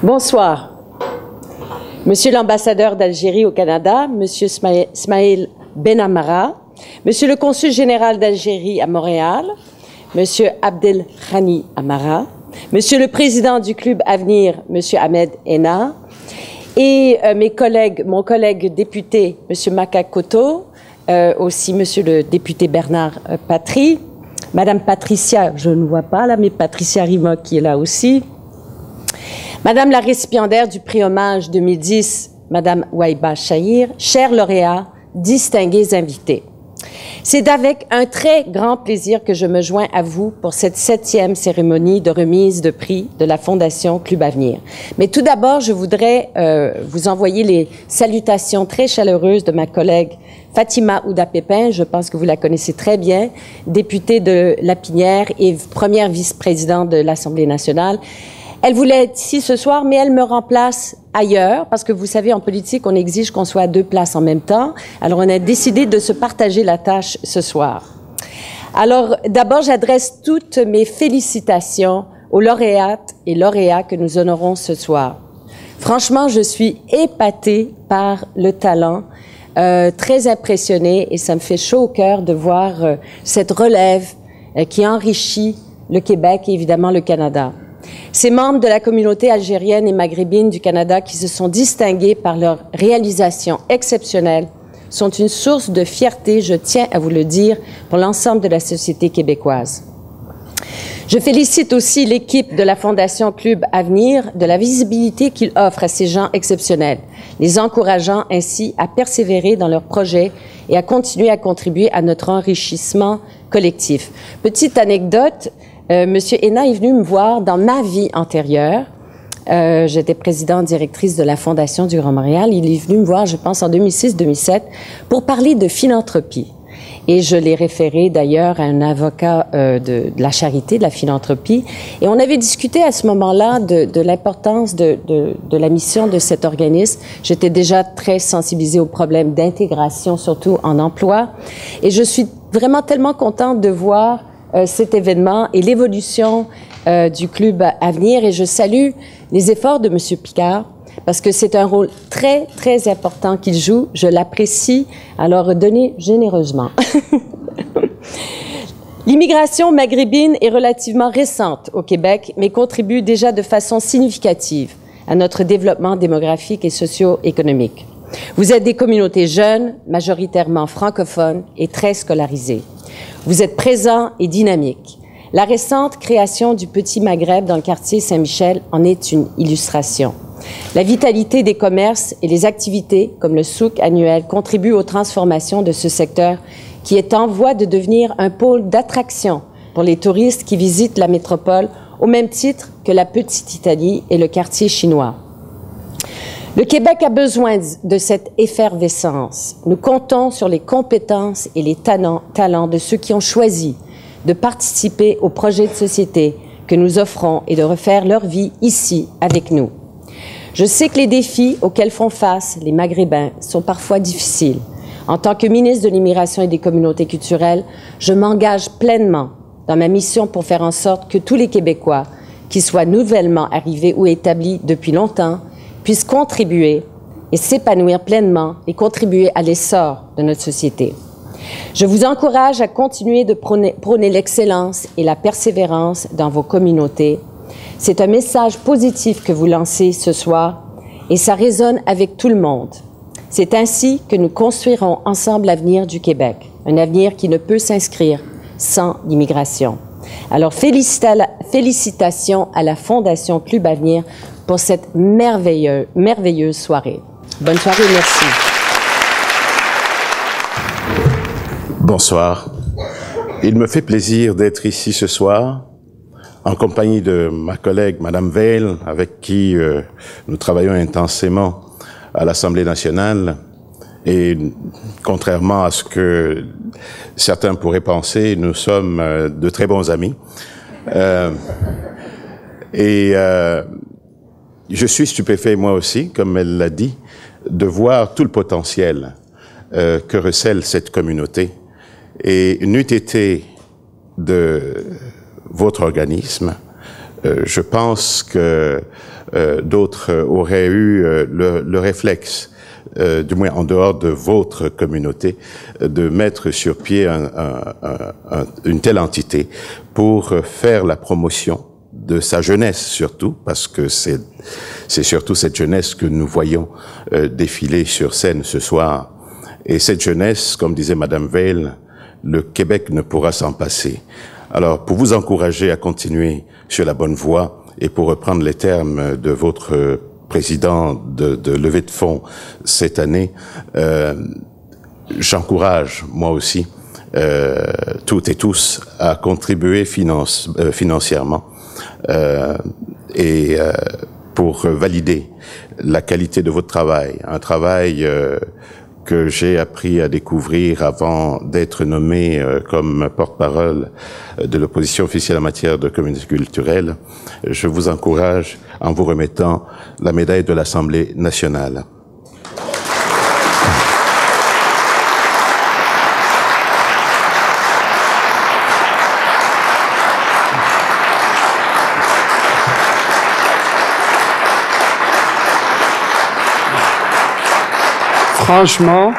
Bonsoir. Monsieur l'ambassadeur d'Algérie au Canada, Monsieur Smaïl Benamara, Monsieur le consul général d'Algérie à Montréal, Monsieur Abdelghani Amara, Monsieur le président du Club Avenir, Monsieur Ahmed Henna, et mon collègue député, Monsieur Makakoto, aussi Monsieur le député Bernard Patry, Madame Patricia, je ne vois pas là, mais Patricia Rima qui est là aussi, Madame la récipiendaire du prix Hommage 2010, Madame Waiba Chahir, chers lauréats, distingués invités. C'est avec un très grand plaisir que je me joins à vous pour cette 7e cérémonie de remise de prix de la Fondation Club Avenir. Mais tout d'abord, je voudrais vous envoyer les salutations très chaleureuses de ma collègue Fatima Ouda-Pépin, je pense que vous la connaissez très bien, députée de Lapinière et première vice-présidente de l'Assemblée nationale. Elle voulait être ici ce soir, mais elle me remplace ailleurs, parce que vous savez, en politique, on exige qu'on soit à 2 places en même temps. Alors, on a décidé de se partager la tâche ce soir. Alors, d'abord, j'adresse toutes mes félicitations aux lauréates et lauréats que nous honorons ce soir. Franchement, je suis épatée par le talent, très impressionnée, et ça me fait chaud au cœur de voir cette relève qui enrichit le Québec et évidemment le Canada. Ces membres de la communauté algérienne et maghrébine du Canada qui se sont distingués par leur réalisation exceptionnelle sont une source de fierté, je tiens à vous le dire, pour l'ensemble de la société québécoise. Je félicite aussi l'équipe de la Fondation Club Avenir de la visibilité qu'il offre à ces gens exceptionnels, les encourageant ainsi à persévérer dans leurs projets et à continuer à contribuer à notre enrichissement collectif. Petite anecdote, Monsieur Henna est venu me voir dans ma vie antérieure. J'étais présidente directrice de la Fondation du Grand Montréal. Il est venu me voir, je pense, en 2006-2007 pour parler de philanthropie. Et je l'ai référé d'ailleurs à un avocat de la charité, de la philanthropie. Et on avait discuté à ce moment-là de l'importance de la mission de cet organisme. J'étais déjà très sensibilisée aux problèmes d'intégration, surtout en emploi. Et je suis vraiment tellement contente de voir cet événement et l'évolution du Club Avenir. Et je salue les efforts de M. Picard parce que c'est un rôle très, très important qu'il joue. Je l'apprécie. Alors, donnez généreusement. L'immigration maghrébine est relativement récente au Québec, mais contribue déjà de façon significative à notre développement démographique et socio-économique. Vous êtes des communautés jeunes, majoritairement francophones et très scolarisées. Vous êtes présents et dynamiques. La récente création du Petit Maghreb dans le quartier Saint-Michel en est une illustration. La vitalité des commerces et les activités, comme le souk annuel, contribuent aux transformations de ce secteur qui est en voie de devenir un pôle d'attraction pour les touristes qui visitent la métropole au même titre que la Petite Italie et le quartier chinois. Le Québec a besoin de cette effervescence. Nous comptons sur les compétences et les talents de ceux qui ont choisi de participer au projet de société que nous offrons et de refaire leur vie ici avec nous. Je sais que les défis auxquels font face les Maghrébins sont parfois difficiles. En tant que ministre de l'Immigration et des communautés culturelles, je m'engage pleinement dans ma mission pour faire en sorte que tous les Québécois qui soient nouvellement arrivés ou établis depuis longtemps puissent contribuer et s'épanouir pleinement et contribuer à l'essor de notre société. Je vous encourage à continuer de prôner l'excellence et la persévérance dans vos communautés. C'est un message positif que vous lancez ce soir et ça résonne avec tout le monde. C'est ainsi que nous construirons ensemble l'avenir du Québec, un avenir qui ne peut s'inscrire sans l'immigration. Alors, félicitations à la Fondation Club Avenir pour cette merveilleuse soirée. Bonne soirée, merci. Bonsoir. Il me fait plaisir d'être ici ce soir en compagnie de ma collègue Madame Veil, avec qui nous travaillons intensément à l'Assemblée nationale. Et contrairement à ce que certains pourraient penser, nous sommes de très bons amis. Je suis stupéfait, moi aussi, comme elle l'a dit, de voir tout le potentiel que recèle cette communauté. Et n'eût été de votre organisme, Je pense que d'autres auraient eu le réflexe, du moins en dehors de votre communauté, de mettre sur pied une telle entité pour faire la promotion de sa jeunesse surtout, parce que c'est surtout cette jeunesse que nous voyons défiler sur scène ce soir. Et cette jeunesse, comme disait Madame Veil, le Québec ne pourra s'en passer. Alors, pour vous encourager à continuer sur la bonne voie, et pour reprendre les termes de votre président de levée de fonds cette année, j'encourage, moi aussi, toutes et tous, à contribuer financièrement pour valider la qualité de votre travail, un travail que j'ai appris à découvrir avant d'être nommé comme porte-parole de l'opposition officielle en matière de communauté culturelle. Je vous encourage en vous remettant la médaille de l'Assemblée nationale. Franchement,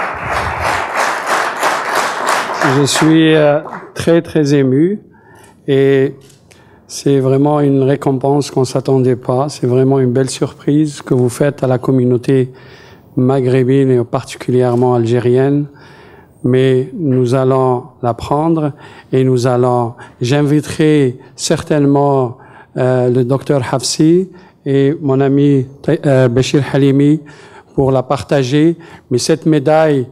je suis très ému et c'est vraiment une récompense qu'on ne s'attendait pas. C'est vraiment une belle surprise que vous faites à la communauté maghrébine et particulièrement algérienne. Mais nous allons la prendre et j'inviterai certainement le docteur Hafsi et mon ami Bachir Halimi pour la partager, mais cette médaille,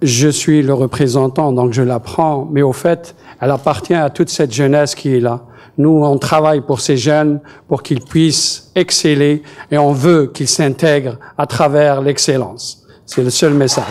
je suis le représentant, donc je la prends, mais au fait, elle appartient à toute cette jeunesse qui est là. Nous, on travaille pour ces jeunes, pour qu'ils puissent exceller, et on veut qu'ils s'intègrent à travers l'excellence. C'est le seul message.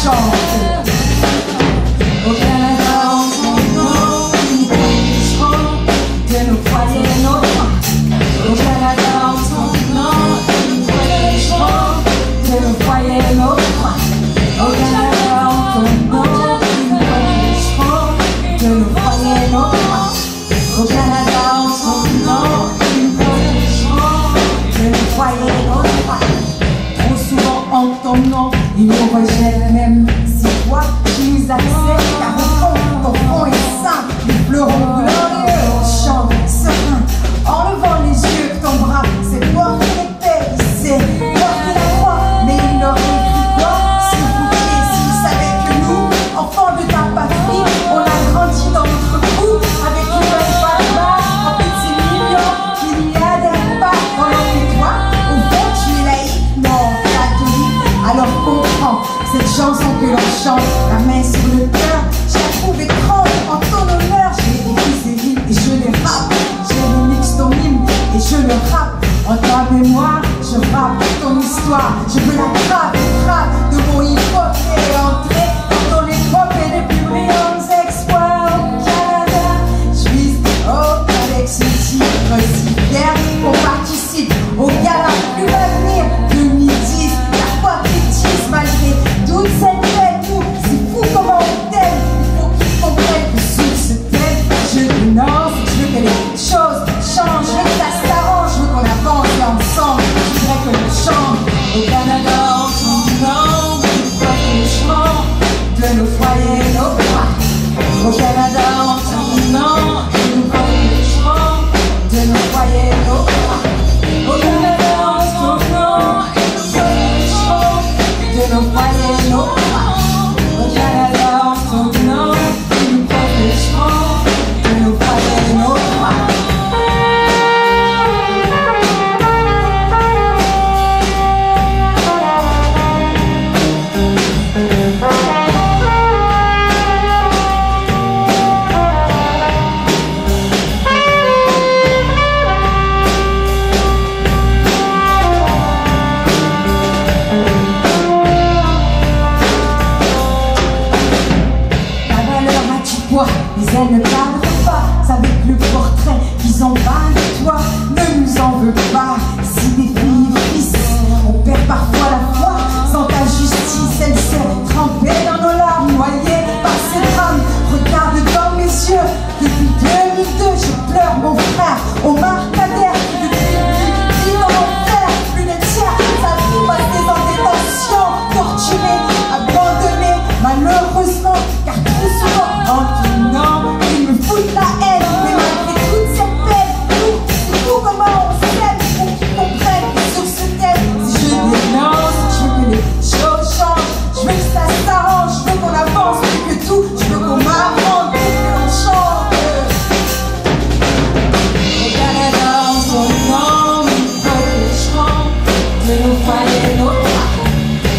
chante. Au Canada, en son nom, nous protégerons de nos foyers, nos droits. Au Canada, en son nom, nous protégerons de nos foyers, nos droits. Au Canada, en son nom, nous protégerons de nos foyers, nos droits. Au Canada, en son nom, nous protégerons de nos foyers, nos droits. Trop souvent en ton nom, ils nous rejettent même si toi tu nous acceptes. Car au fond, ton front est saint, nous pleurons glorieux, on chante serein. En levant les yeux, ton bras s'est porté l'épée, il s'est porté la croix. Mais il aurait écrit quoi s'il vous plaît, s'il savait que nous, enfants de ta patrie, on a grandi dans notre cou avec une belle barbe en petits millions qui n'y adhèrent pas. Pendant que toi, au fond, tu es laïque, non, catholique. Alors comprends cette chanson que l'on chante, la main sur le cœur. Je la trouve étrange en ton honneur. J'ai écrit ces rimes et je les rappe. J'ai remix ton hymne et je le rappe. En ta mémoire, je rappe ton histoire. Je veux la trappe de mon hip-hop et entrer dans ton époque et les plus brillants exploits au Canada. Je vise avec ce titre si fier qu'on participe au gala plus l'avenir 2010. La foi fictive malgré toute cette peine. Nous, c'est fou comment on t'aime. Il faut qu'ils comprennent que sur ce thème, je dénonce. Je veux que les choses changent. Je veux que ça s'arrange. Je veux qu'on avance ensemble. Je voudrais que l'on chante au Canada en son nom. Nous protégerons de nos foyers, nos droits. Au Canada en son nom. Nous protégerons de nos foyers, nos droits. Au Canada en son nom. Nous protégerons de nos foyers, nos droits. Au Canada en son nom. Nous protégerons de nos foyers, nos droits. Mais elles ne parlent pas, c'est avec le portrait qu'ils ont pas de toi. Ne nous en veux pas, si des filles et fils, on perd parfois la foi. Sans ta justice, elle s'est trempée dans nos larmes, noyée par ces drames. Regarde dans mes yeux, depuis 2002, je pleure mon frère, Omar Kader, depuis vit dans l'enfer, plus de tiers, sa vie passée en détention, torturé, abandonné, malheureusement, car trop souvent en ton nom, ils me foutent la haine. Mais malgré toute cette peine, nous, c'est fou comment on s'aime. Pour qu'ils comprennent que sur ce thème, si je dénonce, je veux que les choses changent. Je veux que ça s'arrange, je veux qu'on avance plus que tout. Je veux qu'on m'apprenne, plus que l'on chante. Au Canada, en son nom, nous protégerons de nos foyers, nos droits.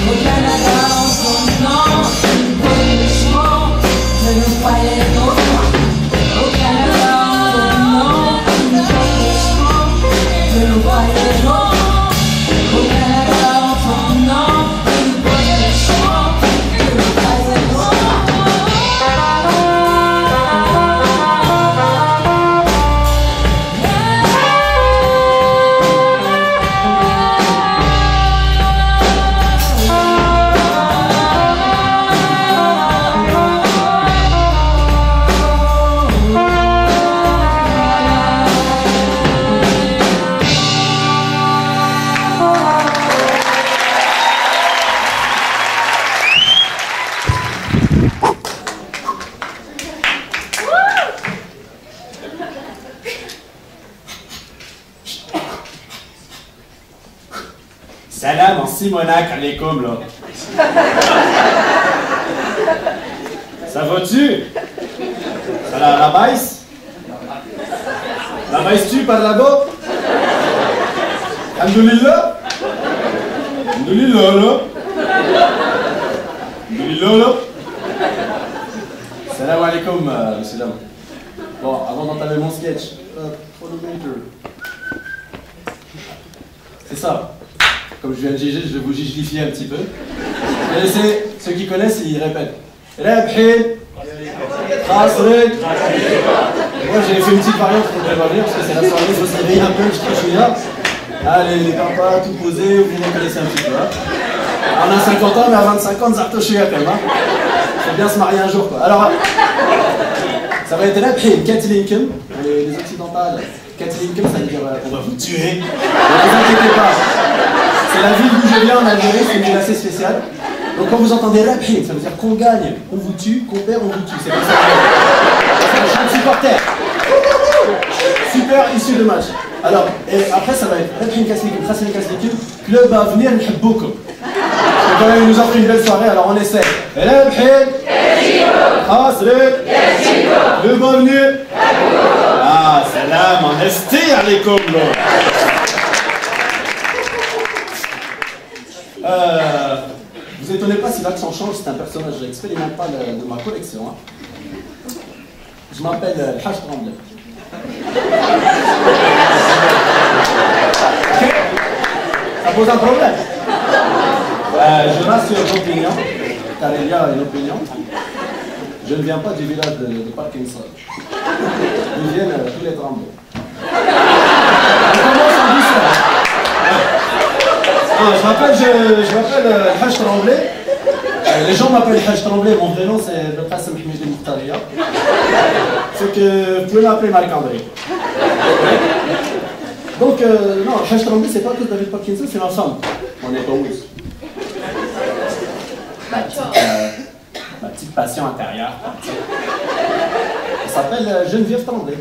Au Canada, en son nom, nous protégerons de nos foyers, nos droits. Au Canada, en son nom, nous protégerons de nos foyers, nos droits. Au Canada, en son nom, nous protégerons de nos foyers, nos droits. Salam en Simonac alaikum là. Ça va-tu? Ça la baisse? La baisse-tu par là-bas? Alhamdoulilah? Alhamdoulilah là? Alhamdoulilah là? Salam alaikum, monsieur Lam. Bon, avant d'entamer mon sketch, chronomètre. C'est ça. Comme je viens de juger, je vais vous gigelifier un petit peu. vais laisser ceux qui connaissent, ils répètent. Rabhin, Khasrik. Moi j'ai fait une petite variante pour ne pas venir parce que c'est la soirée, il faut se réveiller un peu, je suis là. Allez les papas, tout posé, vous me connaissez un petit peu. Hein. On a 50 ans, mais à 25 ans, Zarto chez quand même. Hein. Faut bien se marier un jour quoi. Alors, ça va être Rabhin, Katilinkum, les occidentales. Katilinkum, ça veut dire on va vous tuer. Ne vous inquiétez pas. C'est la ville d'où je viens en Algérie, c'est une ville assez spéciale. Donc quand vous entendez Rabhin, ça veut dire qu'on gagne, on vous tue, qu'on perd, on vous tue. C'est comme ça. C'est un chant de supporter. Super issu de match. Alors, et après ça va être Rabhin Katilinkum, Khaslik Katilinkum, club à venir, n'hiboukoum. Quand même, ils nous ont pris une belle soirée, alors on essaie. Rabhin, Khaslik, le bienvenu. Ah, salam, on esti alaikum. Vous étonnez pas si l'accent change, c'est un personnage expérimental de ma collection. Hein. Je m'appelle Haj Tremblay. Ça pose un problème. Je rassure l'opinion, car il y a une opinion. Je ne viens pas du village de Parkinson. Ils viennent tous les Tremblay. On commence en douceur. Je m'appelle Haj Tremblay. Les gens m'appellent Haj Tremblay, mon vrai nom c'est Belkacem Hamidi Mokhtaria. C'est que vous pouvez m'appeler Marc-André. Donc, non, Haj Tremblay c'est pas que David Parkinson, c'est ma femme. On est pas où. Ma petite passion intérieure. Elle s'appelle Geneviève Tremblay.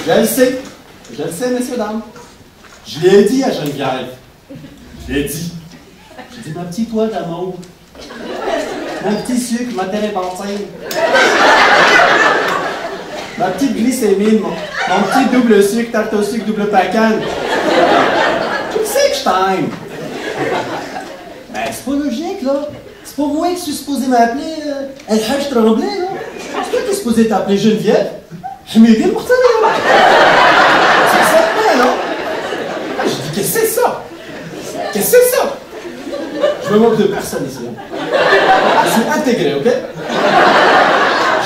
Je le sais, messieurs, dames. Je l'ai dit à Geneviève. Je l'ai dit. J'ai dit, ma petite oie d'amour. Mon petit sucre, ma térébenthine. Ma petite glycémine, mon petit double sucre, tarte au sucre, double pacane. Tu sais que je t'aime. Ben, c'est pas logique, là. C'est pas moi que je suis supposé m'appeler El Haj Tremblay, là. C'est toi qui es supposé t'appeler Geneviève. Hamidi Mokhtaria. C'est certain, non? Je dis, qu'est-ce que c'est ça? Qu'est-ce que c'est ça? Je me moque de personne ici. Hein. Je suis intégré, ok?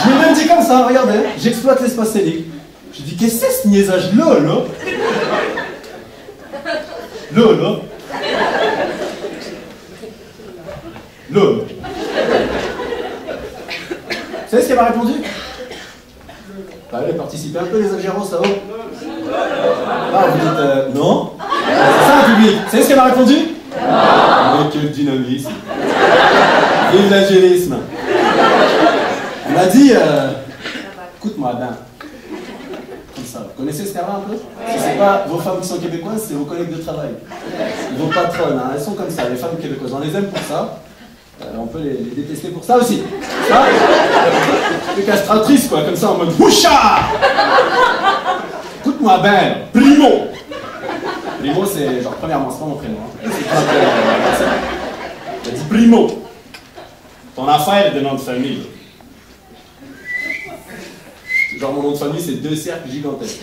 Je me même dit comme ça, regardez, j'exploite l'espace scénique. Je dis, qu'est-ce que c'est ce niaisage-là, là? Là. Vous savez ce qu'elle m'a répondu? Allez, participez un peu les Algéros, ça va? Ah, vous dites non? C'est ça un public. Vous savez ce qu'elle m'a répondu? Non. Mais quel dynamisme. Vive l'algérisme. Elle m'a dit, écoute-moi, Ben. Comme ça. Vous connaissez ce terrain un peu? Si c'est pas vos femmes qui sont québécoises, c'est vos collègues de travail. Vos patronnes, hein, elles sont comme ça, les femmes québécoises. On les aime pour ça. On peut les détester pour ça aussi. Ça, les castratrices, quoi, comme ça, en mode boucha. Écoute-moi, Ben, Primo. Primo, c'est genre, premièrement, c'est pas mon prénom. Hein. Elle dit Primo. Ton affaire est de nom de famille. Genre, mon nom de famille, c'est 2 cercles gigantesques.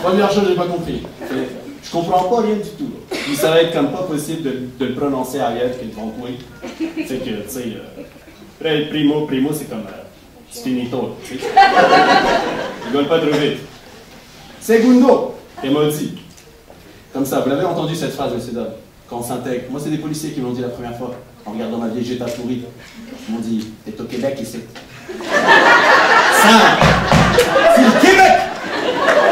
Première chose, j'ai pas compris. Je comprends pas rien du tout. Il savait être comme pas possible de le prononcer à l'aide qu'il vont courir. C'est que, tu sais, Primo, c'est comme finito. Ils veulent pas trop vite. Segundo, et maudit. Comme ça, vous l'avez entendu cette phrase, messieurs dames, quand on s'intègre. Moi, c'est des policiers qui m'ont dit la première fois, en regardant ma vieille Jetta pourrie. Ils m'ont dit, t'es au Québec ici. Simple. C'est le Québec.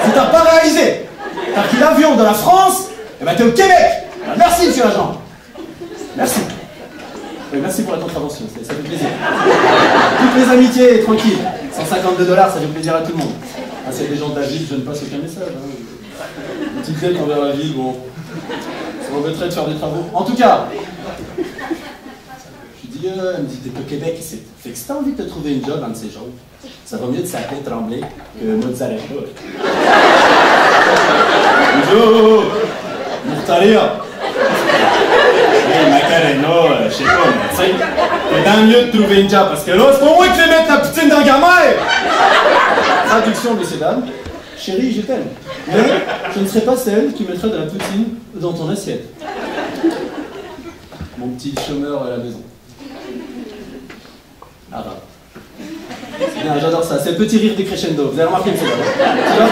Si t'as pas réalisé, t'as pris l'avion de la France, et ben t'es au Québec. Alors, merci, monsieur l'agent. Merci. Oui, merci pour la contravention, ça fait plaisir. Toutes les amitiés, tranquille. 152 $, ça fait plaisir à tout le monde. Ah, s'il y a des gens de la ville, je ne passe aucun message. Hein. Une petite tête envers la ville, bon. Ça m'embêterait de faire des travaux. En tout cas, je dis, elle me dit, t'es au Québec ici. Fait que si t'as envie de te trouver une job, un de ces jours, ça va mieux de s'appeler Tremblay que Mozzarella. Bonjour, Mokhtaria. Hey, Macarena, je sais pas, mais tu sais, c'est dans mieux de trouver une job, parce que là, c'est pas moi qui vais mettre la poutine dans la gamelle. Traduction, messieurs, dames. Chérie, je t'aime. Mais je ne serai pas celle qui mettrait de la poutine dans ton assiette. mon petit chômeur à la maison. Ah bah. C'est bien, j'adore ça. C'est le petit rire des crescendo. Vous avez remarqué que c'est là. Tu vois?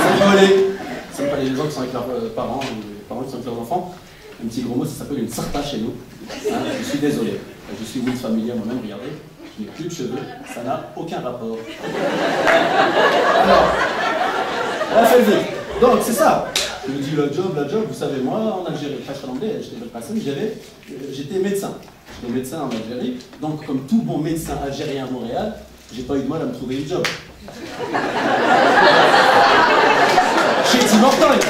C'est rigolé. C'est pas les gens qui sont avec leurs parents ou les parents qui sont avec leurs enfants. Un petit gros mot, ça s'appelle une sarta chez nous. Hein, je suis désolé. Je suis Will familier moi-même, regardez. Je n'ai plus de cheveux. Ça n'a aucun rapport. Alors, on a fait le vide. Donc, c'est ça. Je me dis, la job, vous savez, moi, en Algérie, je suis l'anglais, j'étais pas passé, j'étais médecin. J'étais médecin en Algérie. Donc, comme tout bon médecin algérien à Montréal, j'ai pas eu de mal à me trouver une job. Chez Tim Hortons.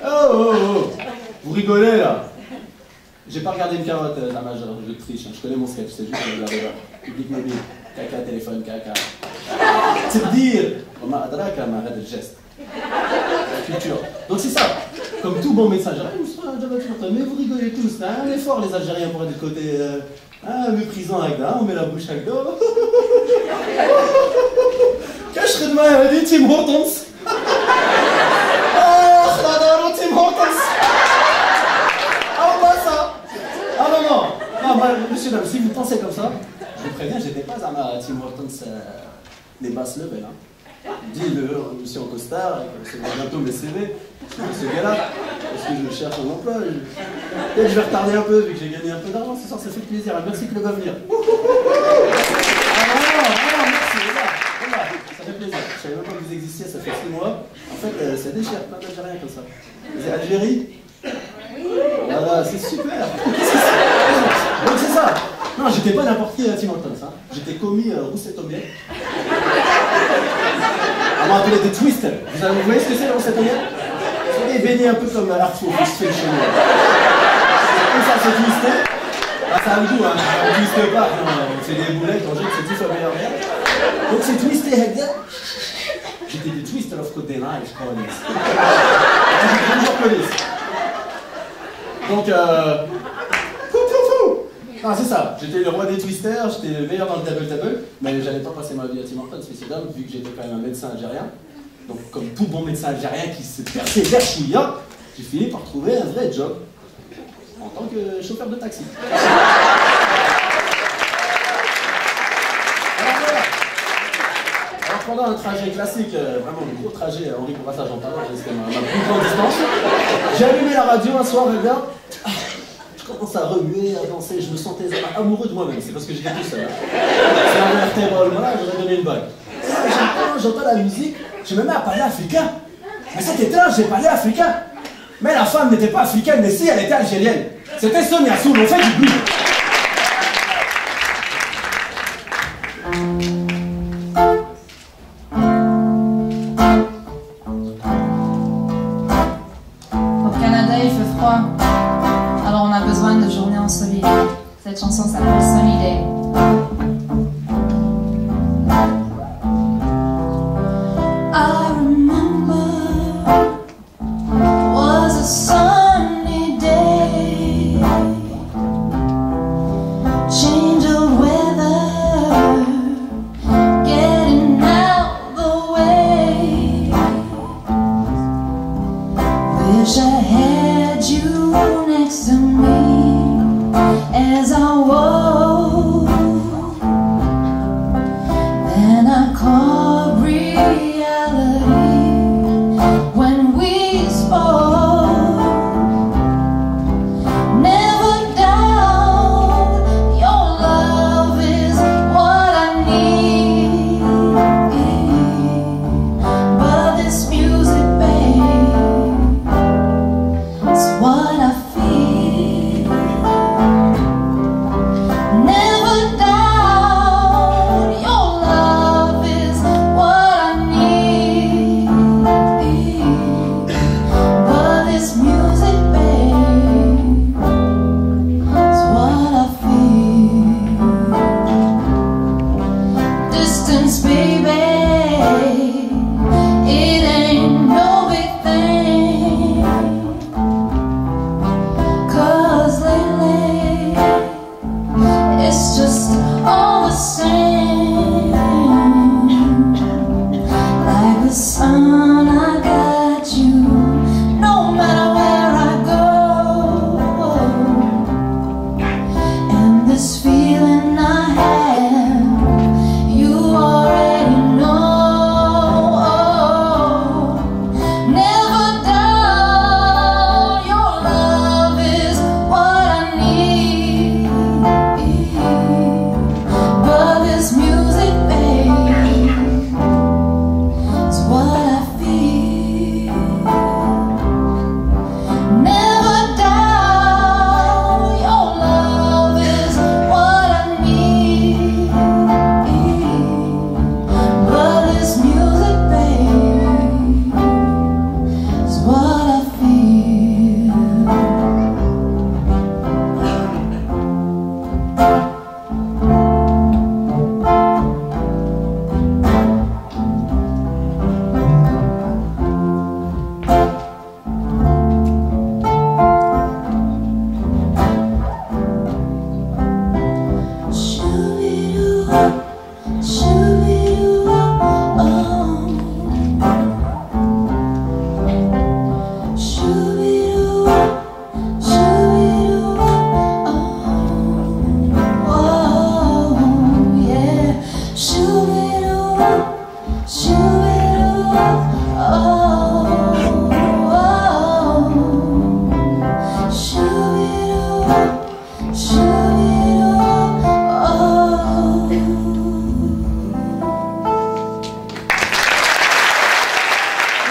Oh. Vous rigolez là. J'ai pas regardé une carotte, la majeure, je triche, hein. Je connais mon sketch, c'est juste que vous avez public mobile, caca, téléphone, caca. C'est dire, on m'a adresse à ma geste. La culture. Donc c'est ça. Comme tout bon médecin algérien, mais vous rigolez tous, là, un effort les Algériens pour être de côté méprisant avec ça, on met la bouche avec dos. Qu'est-ce que je serais demain, elle a dit Tim Hortons. Tim Hortons. Ah non, monsieur, dame, si vous pensez comme ça, je vous préviens, j'étais pas à ma Tim Hortons les basses level. Hein. Dis-le, monsieur en costard, c'est bientôt mes CV, ce gars-là, parce que je cherche un emploi. Peut-être je vais retarder un peu, vu que j'ai gagné un peu d'argent ce soir, ça fait plaisir. Merci que le va venir. Ah non, merci, voilà, ça fait plaisir. Je savais même pas que vous existiez, ça fait 6 mois. En fait, ça déchire, plein d'Algériens comme ça. Vous êtes Algérie? Voilà, c'est super. Donc c'est ça. Non, j'étais pas n'importe qui à Tim Hortons. Hein. J'étais commis Rousset-Omier. On m'a appelé des twisters. Vous voyez ce que c'est, le Rousset-Omier? C'est des beignets un peu comme à l'Artfou, qui se fait chez nous. Comme ça, c'est twisté. Ah, ça a le goût, hein. On twiste pas. C'est des boulettes, on jette, c'est tout sur meilleur merde. Donc c'est twisté, j'étais des twisters of Côte d'Ivoire, je crois. J'étais police. Donc, ah, c'est ça, j'étais le roi des twisters, j'étais le meilleur dans le table, mais j'allais pas passer ma vie à Tim Hortons, messieurs dames, vu que j'étais quand même un médecin algérien. Donc, comme tout bon médecin algérien qui se persévère chouïa, j'ai fini par trouver un vrai job en tant que chauffeur de taxi. Alors, pendant un trajet classique, vraiment un gros trajet, Henri Bourassa, j'en parle, c'était ma plus grande distance, j'ai allumé la radio un soir, et bien, je commence à remuer, à danser, je me sentais amoureux de moi-même, c'est parce que j'étais tout seul. C'est un vertébrol, voilà, j'aurais donné une bague. J'entends la musique, je me mets à parler africain. Mais c'est étrange, j'ai parlé africain. Mais la femme n'était pas africaine, mais si, elle était algérienne. C'était Sonia Soul, on fait du bruit. Au Canada, il fait froid. Alors on a besoin de journées ensoleillées. Cette chanson s'appelle Sunny Day. Next to me as I walk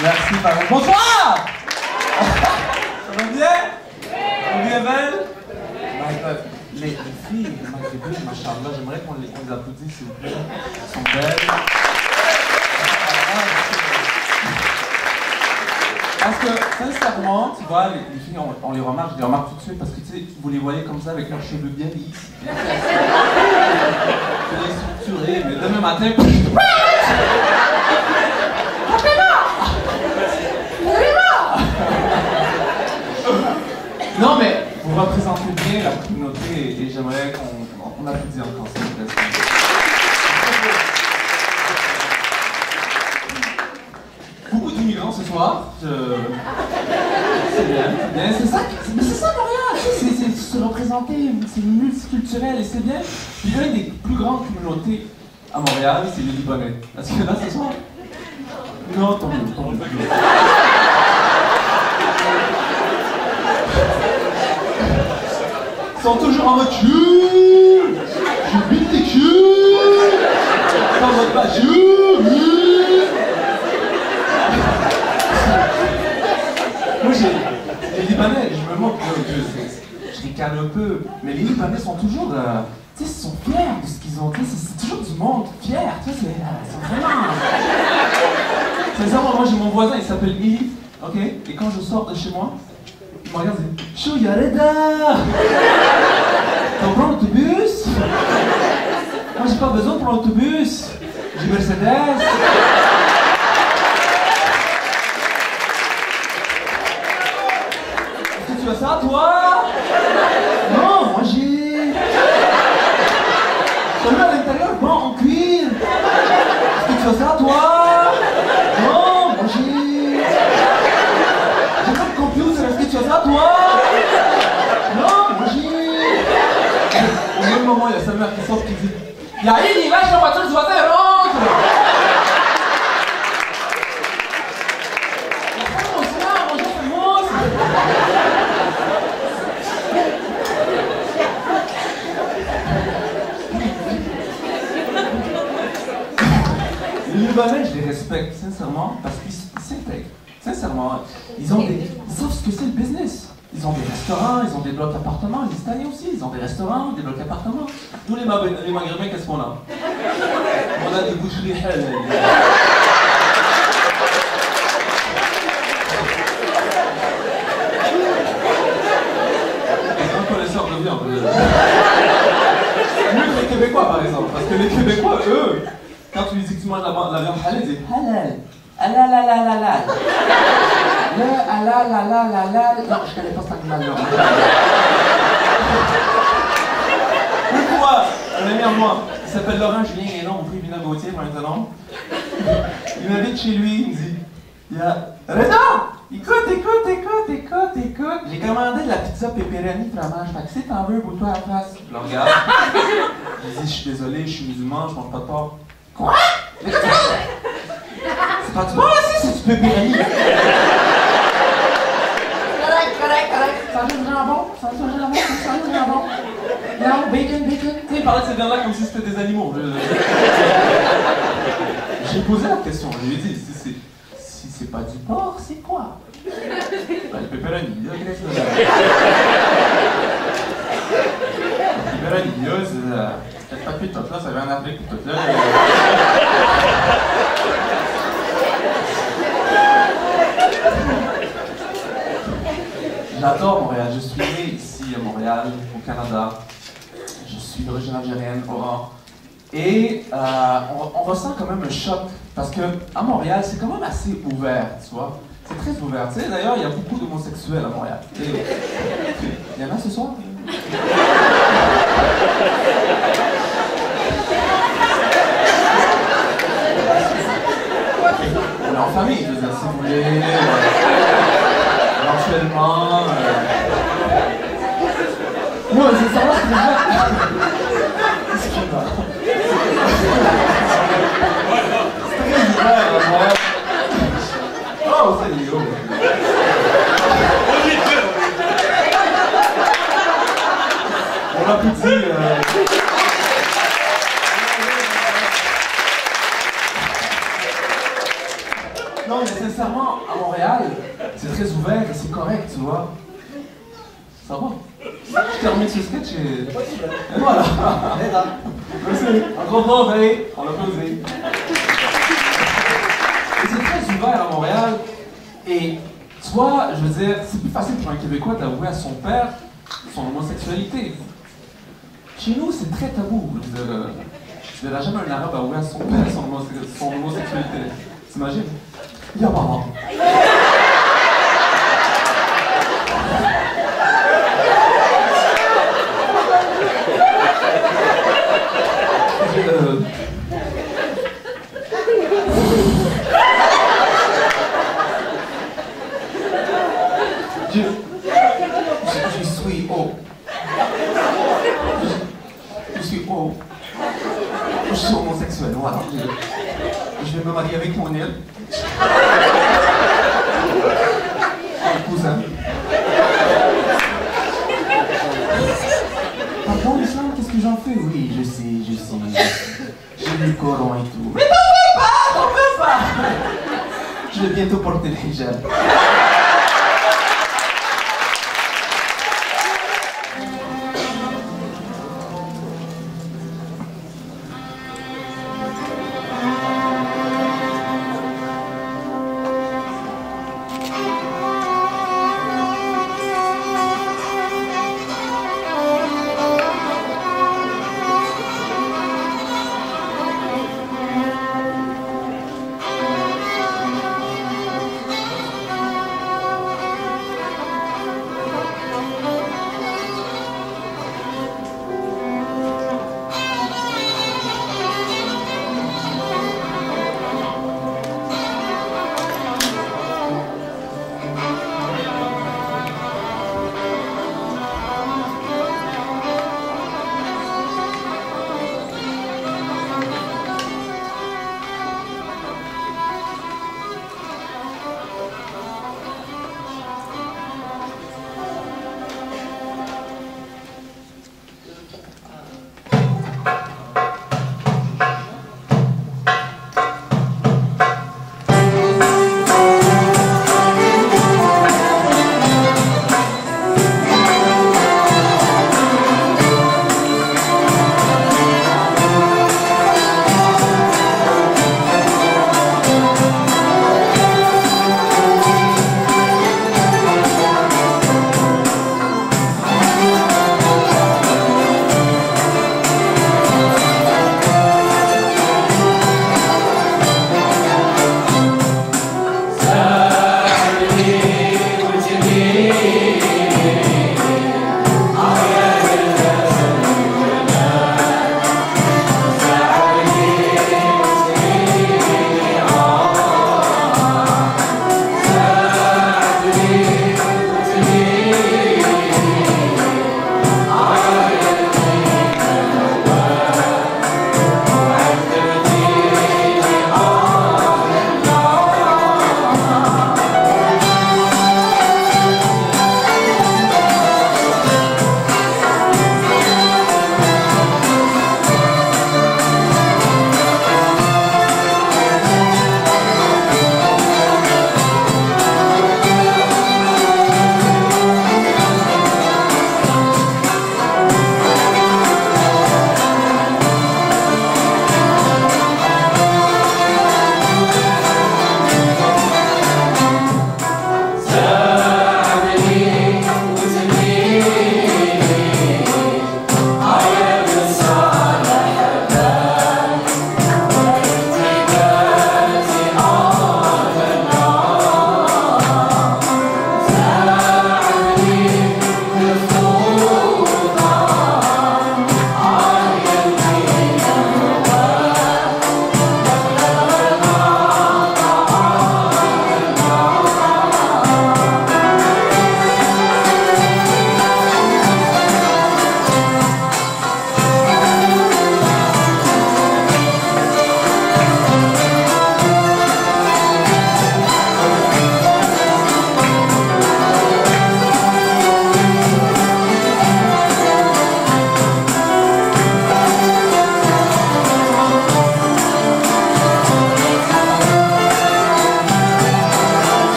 Merci, pardon. Bonsoir. Ça va bien? Ça va bien, belle? Les filles, machallah, j'aimerais qu'on les applaudisse, s'il vous plaît. Elles sont belles. Parce que, sincèrement, tu vois, les filles, on les remarque, je les remarque tout de suite, parce que, tu sais, vous les voyez comme ça, avec leurs cheveux bien lisses. Bien structurés, mais demain matin... Non, mais vous représentez bien la communauté et j'aimerais qu'on applaudisse encore, s'il vous plaît. Beaucoup d'immigrants ce soir. C'est bien, c'est ça. Mais c'est ça, Montréal. C'est se représenter, c'est multiculturel et c'est bien. Puis l'une des plus grandes communautés à Montréal, c'est les Libanais. Est-ce que là, ce soir? Non, tant mieux, tant mieux. Ils sont toujours en mode je bite tes culs, en mode pas Moi les Libanais, je me moque, je ricane un peu, mais les Libanais sont toujours, tu sais, ils sont fiers de ce qu'ils ont, tu sais, c'est toujours du monde fier, tu sais, ils sont vraiment... Sincèrement, moi j'ai mon voisin, il s'appelle Ili, ok, et quand je sors de chez moi, il me regarde et dit Chou Yareda! T'en prends l'autobus? Moi j'ai pas besoin de prendre l'autobus. J'ai Mercedes. Est-ce que tu as ça toi? Non, moi j'ai. Celui à l'intérieur, bon en cuir. Est-ce que tu as ça toi? Non, moi j'ai. J'ai pas de computer, est-ce que tu as ça toi? Non, moi j'ai. Au même moment, il y a sa mère qui sort qui dit Yaïd, lâche la voiture du voisin, rentre! Les Libanais, je les respecte, sincèrement, parce qu'ils s'intègrent. Sincèrement, ils savent ce que c'est le business. Ils ont des restaurants, ils ont des blocs appartements, les Italiens aussi, ils ont des restaurants, des blocs appartements. Nous les Maghrébins, qu'est-ce qu'on a? On a des boucheries halal. Un connaisseur de viande. Mieux que les Québécois par exemple, parce que les Québécois, eux, quand tu lui dis que tu manges la viande halal, ils disent halal. Halal. Le halal. Non, je connais pas cet animal-là. Une fois, un ami à moi, il s'appelle Laurent Julien et non, on prie Vina Gauthier maintenant. Il m'invite chez lui, il me dit il y a Reda! Écoute. J'ai commandé de la pizza pepperoni fromage. Fait que si t'en veux, boule-toi à la place. Je le regarde. Je dis, je suis désolé, je suis musulman, je mange pas de porc. Quoi? C'est pas du porc aussi, c'est du pepperoni. Correct. Ça a du jambon. Non, bacon. Tu sais, il parlait de ces viandes-là comme si c'était des animaux. J'ai posé la question, je lui ai dit, si c'est pas du porc, c'est quoi? Ben, le pepperoni, c'est peut-être pas plus top là, ça vient en Afrique tout là. J'adore Montréal, je suis né ici à Montréal, au Canada. Je suis d'origine algérienne, Oran. Et on ressent quand même un choc, parce qu'à Montréal, c'est quand même assez ouvert, tu vois. C'est très ouvert. Tu sais, d'ailleurs, il y a beaucoup d'homosexuels à Montréal. Et il y en a ce soir? sincèrement, à Montréal, c'est très ouvert et c'est correct, tu vois. Ça va. Je termine ce sketch et voilà. Merci. Un gros bravo, on l'applaudit. Et c'est très ouvert à Montréal. Et tu vois, je veux dire, c'est plus facile pour un Québécois d'avouer à son père son homosexualité. Chez nous, c'est très tabou. Je veux dire, tu verras jamais un arabe avouer à son père son homosexualité. T'imagines? Ya maman. Je suis haut. Je suis haut. Je suis homosexuel, voilà. Je vais me marier avec mon île. Mon cousin. Pardon, l'islam, qu'est-ce que j'en fais? Oui, je sais. J'ai lu le Coran et tout. Mais t'en fais pas! Je vais bientôt porter les hijab.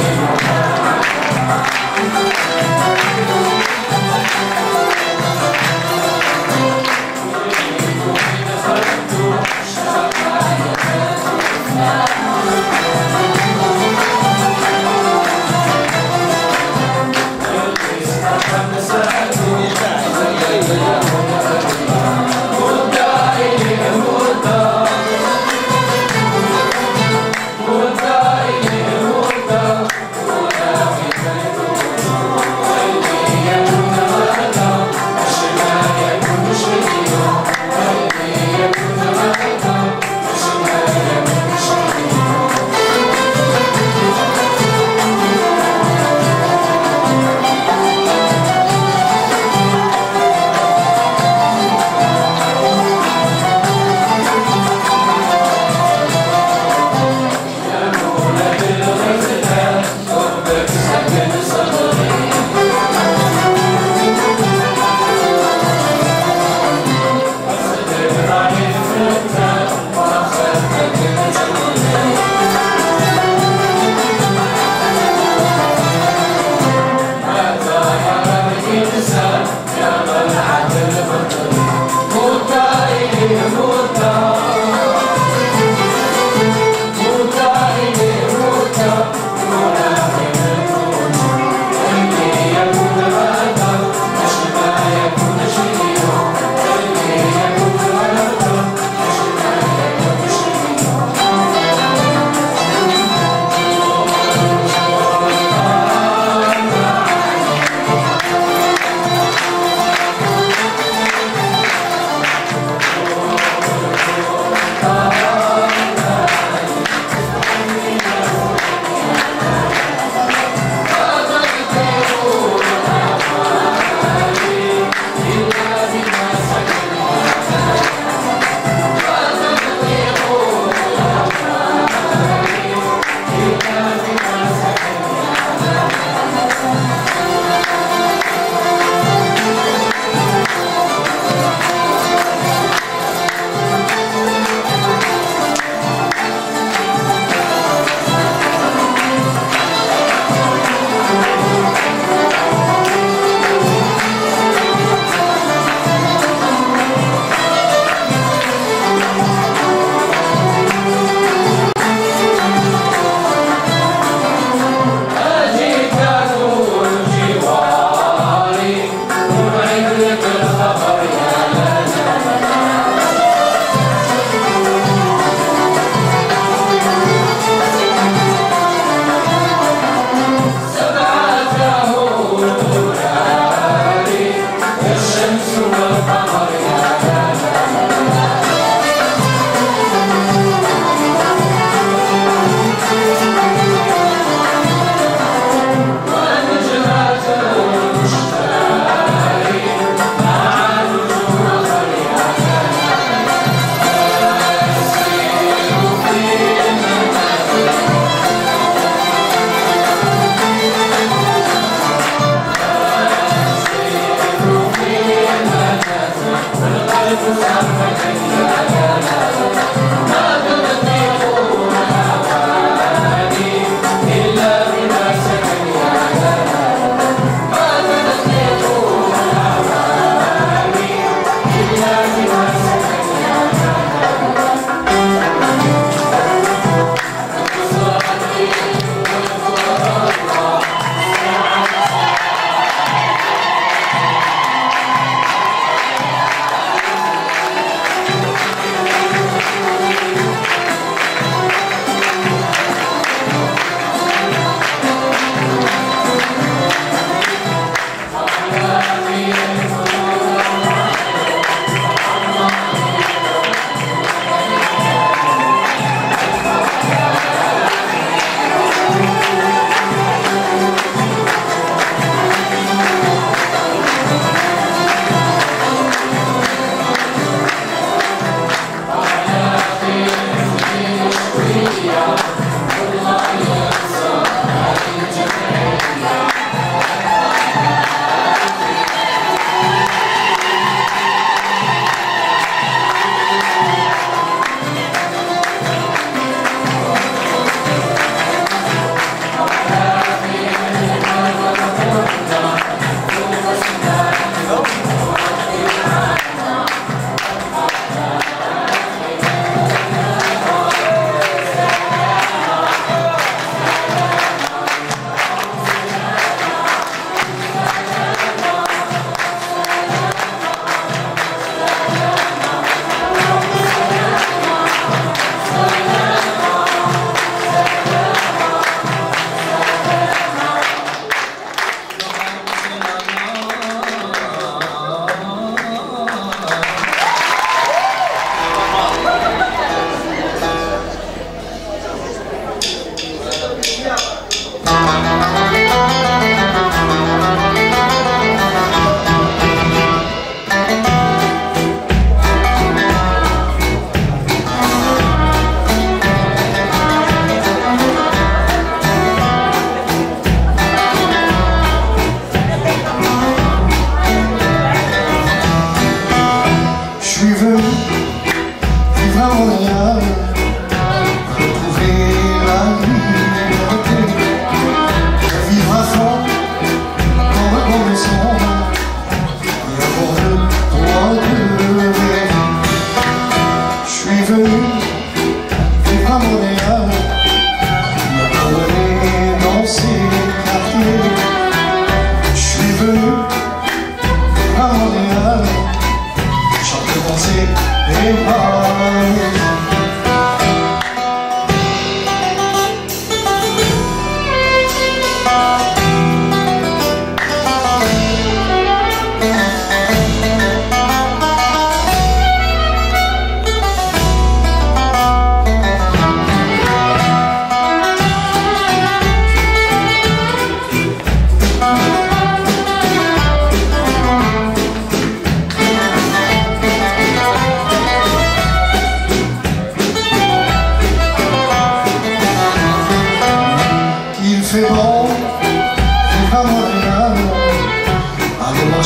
Thank you.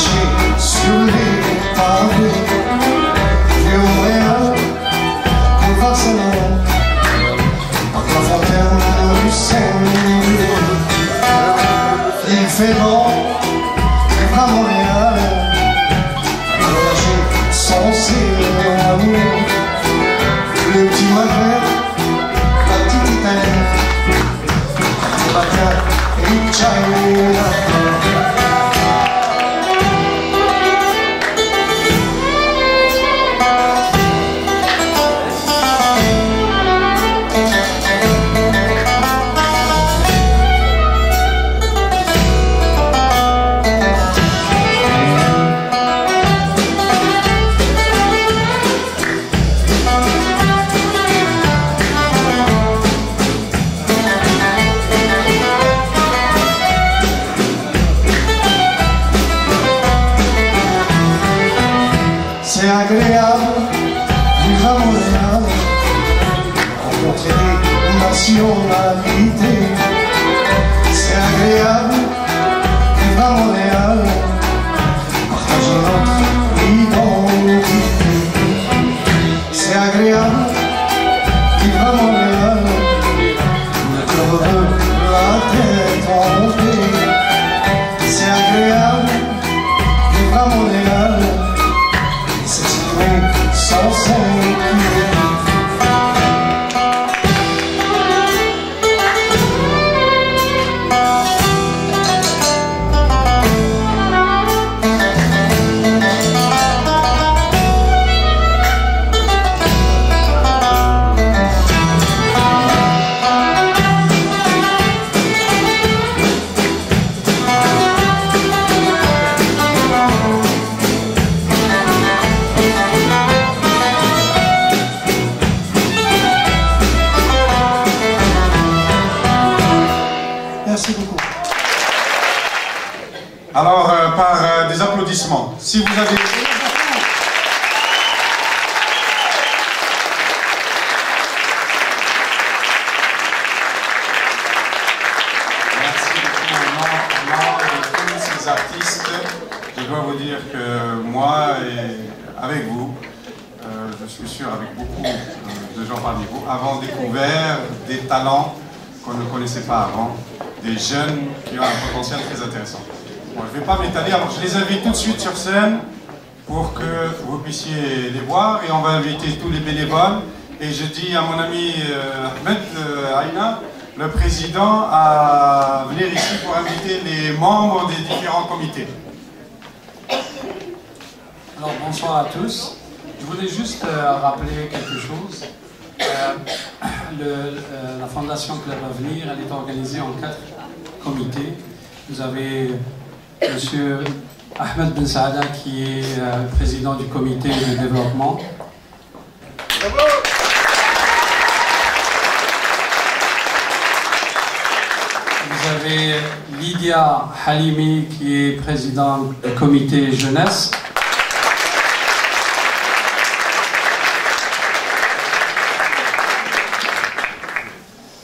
marcher sur les pavés. Et au Réal, boulevard Saint-Laurent, entre la fontaine du Saint-Laurent. Il fait bon, vivre à Montréal, voyager sans cérémonie. Le petit Maghreb, la petite Italienne, le matin et China. C'est agréable, vivre à Montréal, rencontrer des nationalités. C'est agréable, vivre à Montréal, partager notre identité. C'est agréable, vivre à Montréal, être heureux, la tête en paix. C'est agréable, vivre à Montréal, sans s'inquiéter. Merci beaucoup. Alors, par des applaudissements, si vous avez... Merci beaucoup au nom de tous ces artistes. Je dois vous dire que moi et avec vous, je suis sûr avec beaucoup de gens parmi vous, avons découvert des talents qu'on ne connaissait pas avant, des jeunes qui ont un potentiel très intéressant. Bon, je ne vais pas m'étaler, alors je les invite tout de suite sur scène pour que vous puissiez les voir et on va inviter tous les bénévoles. Et je dis à mon ami Ahmed Aïna, le président, à venir ici pour inviter les membres des différents comités. Alors bonsoir à tous. Je voulais juste rappeler quelque chose. La Fondation Club Avenir, elle est organisée en 4 comités. Vous avez M. Ahmed Ben Saada qui est président du comité de développement. Vous avez Lydia Halimi qui est présidente du comité jeunesse.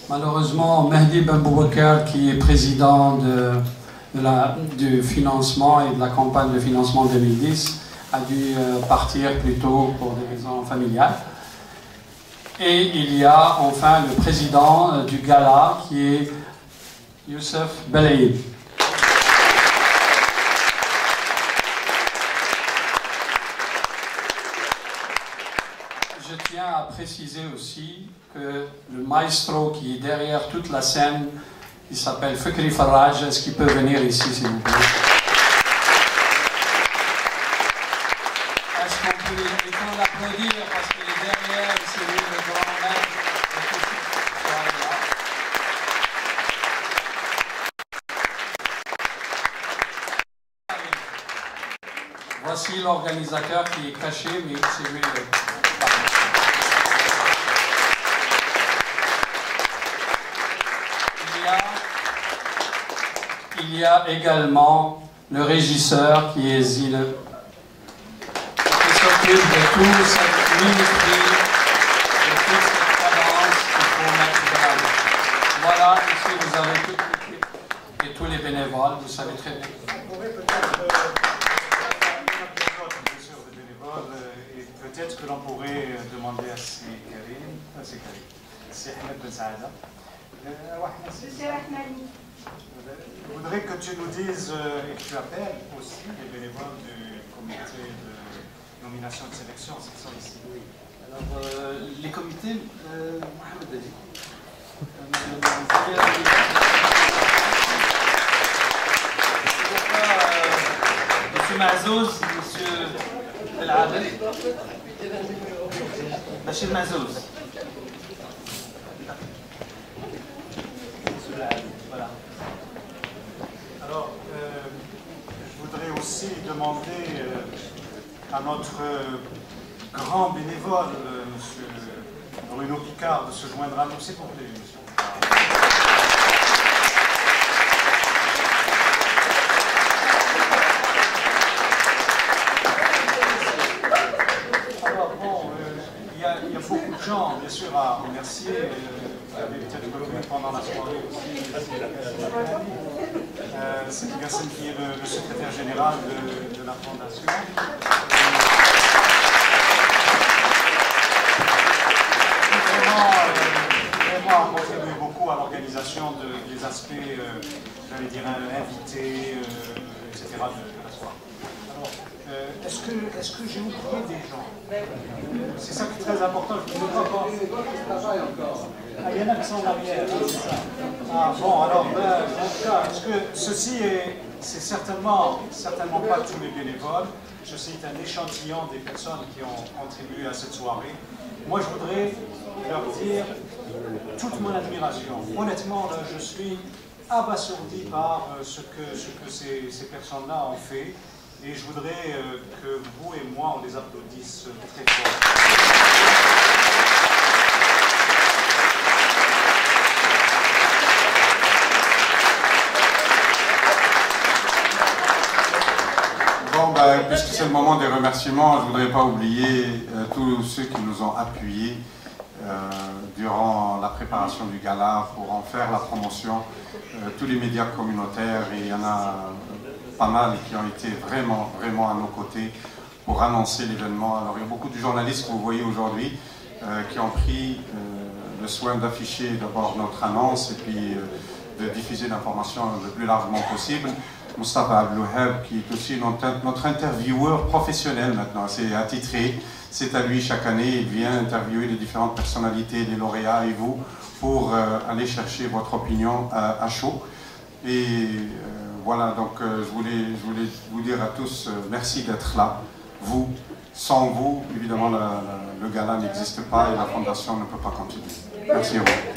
Malheureusement, Mehdi Ben Boubacar, qui est président du financement et de la campagne de financement 2010, a dû partir plus tôt pour des raisons familiales. Et il y a enfin le président du gala, qui est Youssef Belaïd. Je tiens à préciser aussi que le maestro qui est derrière toute la scène, il s'appelle Fikri Faraj. Est-ce qu'il peut venir ici, s'il vous plaît? Est-ce qu'on peut l'applaudir parce qu'il est derrière et c'est lui le grand maître de toute cette soirée-là. Voici l'organisateur qui est caché, mais c'est lui le... Il y a également le régisseur qui est Zine, qui s'occupe de toute cette minuterie, de toute cette cadence qu'il faut mettre de l'avant. Voilà, ici vous avez toute l'équipe et tous les bénévoles, vous savez très bien. peut-être que l'on pourrait demander à c'est Ahmed Ben Saada. Je voudrais que tu nous dises et que tu appelles aussi les bénévoles du comité de nomination de sélection qui sont ici. Alors, les comités, Mohamed Ali. Monsieur Mazouz, Monsieur El Adel. Bachir Mazouz. Voilà. Alors, je voudrais aussi demander à notre grand bénévole, monsieur Bruno Picard, de se joindre à nous, s'il vous plaît, monsieur. Alors, bon, il y a beaucoup de gens, bien sûr, à remercier. Vous avez peut-être revu pendant la soirée aussi. C'est Gassem qui est le secrétaire général de la Fondation. Vraiment a contribué beaucoup à l'organisation des aspects, j'allais dire, invités, etc. de la soirée. Alors, est-ce que j'ai oublié des gens? C'est ça qui est très important, je ne peux pas voir. Ah, il y en a qui sont en arrière, c'est ça. Ah bon, alors, en tout cas, est-ce que ceci c'est certainement pas tous les bénévoles. Ceci est un échantillon des personnes qui ont contribué à cette soirée. Moi, je voudrais leur dire toute mon admiration. Honnêtement, là, je suis abasourdi par ce que ces personnes-là ont fait. Et je voudrais que vous et moi, on les applaudisse très fort. Bon, puisque c'est le moment des remerciements, je ne voudrais pas oublier tous ceux qui nous ont appuyés durant la préparation du gala pour en faire la promotion, tous les médias communautaires, et il y en a pas mal qui ont été vraiment à nos côtés pour annoncer l'événement. Alors il y a beaucoup de journalistes que vous voyez aujourd'hui qui ont pris le soin d'afficher d'abord notre annonce et puis de diffuser l'information le plus largement possible. Moustapha Abdelouheb, qui est aussi notre intervieweur professionnel maintenant, c'est attitré, c'est à lui chaque année, il vient interviewer les différentes personnalités, les lauréats et vous, pour aller chercher votre opinion à chaud. Et voilà, donc je voulais vous dire à tous merci d'être là. Vous, sans vous, évidemment, le gala n'existe pas et la Fondation ne peut pas continuer. Merci à vous.